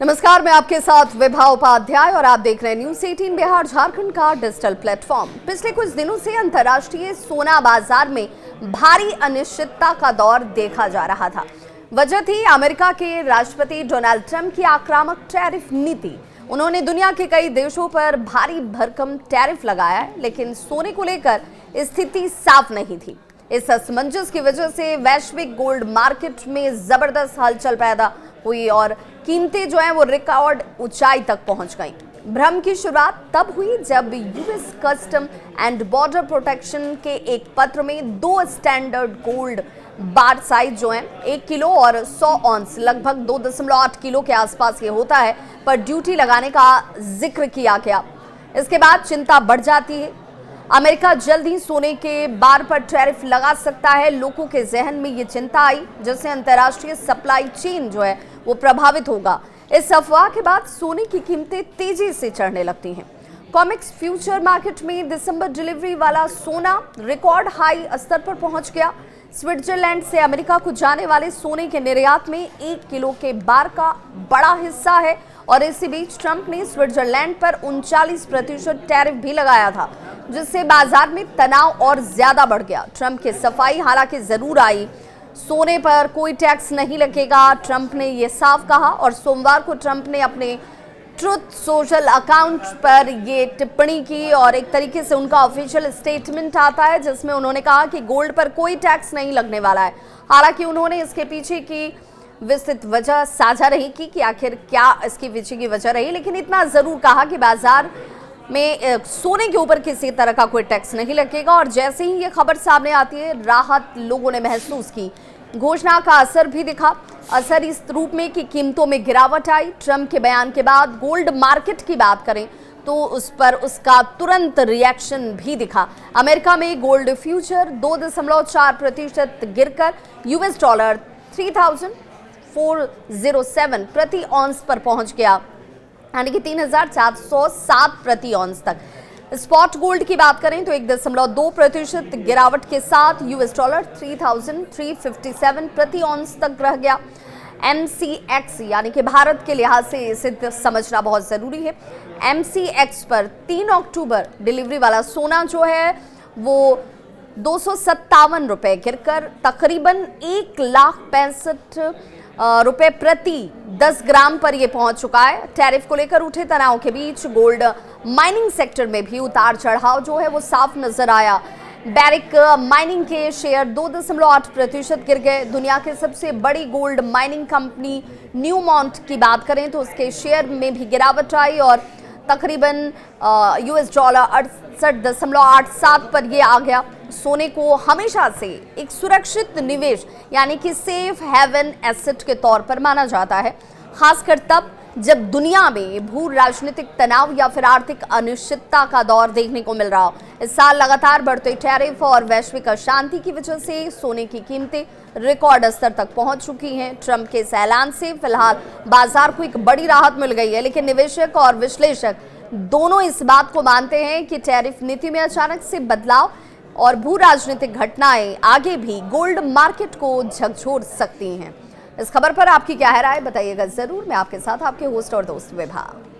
नमस्कार, मैं आपके साथ विभा उपाध्याय और आप देख रहे हैं न्यूज़ 18 बिहार झारखंड का डिजिटल प्लेटफॉर्म। पिछले कुछ दिनों से अंतर्राष्ट्रीय सोना बाजार में भारी अनिश्चितता का दौर देखा जा रहा था। वजह थी अमेरिका के राष्ट्रपति डोनाल्ड ट्रंप की आक्रामक टैरिफ नीति। उन्होंने दुनिया के कई देशों पर भारी भरकम टैरिफ लगाया है, लेकिन सोने को लेकर स्थिति साफ नहीं थी। इस असमंजस की वजह से वैश्विक गोल्ड मार्केट में जबरदस्त हलचल पैदा हुई और कीमतें जो हैं वो रिकॉर्ड ऊंचाई तक पहुंच गईं। भ्रम की शुरुआत तब हुई जब US custom and border protection के एक पत्र में दो स्टैंडर्ड गोल्ड बार साइज जो है 1 किलो और 100 ऑन्स लगभग 2.8 किलो के आसपास ये होता है पर ड्यूटी लगाने का जिक्र किया गया। इसके बाद चिंता बढ़ जाती है। अमेरिका जल्द ही सोने के बार पर टैरिफ लगा सकता है। लोगों के जहन में ये चिंता आई जिससे अंतर्राष्ट्रीय सप्लाई चेन जो है वो प्रभावित होगा। इस अफवाह के बाद सोने की कीमतें तेजी से चढ़ने लगती हैं। कॉमेक्स फ्यूचर मार्केट में दिसंबर डिलीवरी वाला सोना रिकॉर्ड हाई स्तर पर पहुंच गया। स्विट्जरलैंड से अमेरिका को जाने वाले सोने के निर्यात में 1 किलो के बार का बड़ा हिस्सा है और इसी बीच ट्रंप ने स्विट्जरलैंड पर 39% टैरिफ भी लगाया था, जिससे बाजार में तनाव और ज्यादा बढ़ गया। ट्रंप की सफाई हालांकि जरूर आई, सोने पर कोई टैक्स नहीं लगेगा, ट्रंप ने यह साफ कहा और सोमवार को ट्रंप ने अपने ट्रुथ सोशल अकाउंट पर ये टिप्पणी की और एक तरीके से उनका ऑफिशियल स्टेटमेंट आता है जिसमें उन्होंने कहा कि गोल्ड पर कोई टैक्स नहीं लगने वाला है। हालांकि उन्होंने इसके पीछे की विस्तृत वजह साझा नहीं की कि आखिर क्या इसके पीछे की वजह रही, लेकिन इतना जरूर कहा कि बाजार में सोने के ऊपर किसी तरह का कोई टैक्स नहीं लगेगा। और जैसे ही ये खबर सामने आती है, राहत लोगों ने महसूस की। घोषणा का असर भी दिखा। असर इस रूप में कि कीमतों में गिरावट आई। ट्रंप के बयान के बाद गोल्ड मार्केट की बात करें तो उस पर उसका तुरंत रिएक्शन भी दिखा। अमेरिका में गोल्ड फ्यूचर 2.4% गिरकर यूएस डॉलर 3,407 प्रति ऑन्स पर पहुंच गया, यानी कि 3,407 प्रति ऑन्स तक। स्पॉट गोल्ड की बात करें तो 1.2% गिरावट के साथ यूएस डॉलर 3,357 प्रति ऑन्स तक रह गया। MCX यानी कि भारत के लिहाज से इसे समझना बहुत जरूरी है। MCX पर 3 अक्टूबर डिलीवरी वाला सोना जो है वो 257 रुपए गिरकर तकरीबन 1,65,000 रुपए प्रति 10 ग्राम पर यह पहुंच चुका है। टैरिफ को लेकर उठे तनाव के बीच गोल्ड माइनिंग सेक्टर में भी उतार चढ़ाव जो है वो साफ नजर आया। बैरिक माइनिंग के शेयर 2.8% गिर गए। दुनिया के सबसे बड़ी गोल्ड माइनिंग कंपनी न्यूमॉन्ट की बात करें तो उसके शेयर में भी गिरावट आई और तकरीबन यूएस डॉलर 68.87 पर ये आ गया। सोने को हमेशा से एक सुरक्षित निवेश यानी कि सेफ हेवन एसेट के तौर पर माना जाता है, खासकर तब जब दुनिया में भू राजनीतिक तनाव या फिर आर्थिक अनिश्चितता का दौर देखने को मिल रहा हो। इस साल लगातार बढ़ते टैरिफ और वैश्विक अशांति की वजह से सोने की कीमतें रिकॉर्ड स्तर तक पहुंच चुकी हैं। ट्रंप के इस ऐलान से फिलहाल बाजार को एक बड़ी राहत मिल गई है, लेकिन निवेशक और विश्लेषक दोनों इस बात को मानते हैं कि टैरिफ नीति में अचानक से बदलाव और भू राजनीतिक घटनाएं आगे भी गोल्ड मार्केट को झकझोर सकती हैं। इस खबर पर आपकी क्या है राय, बताइएगा जरूर। मैं आपके साथ आपके होस्ट और दोस्त विभा।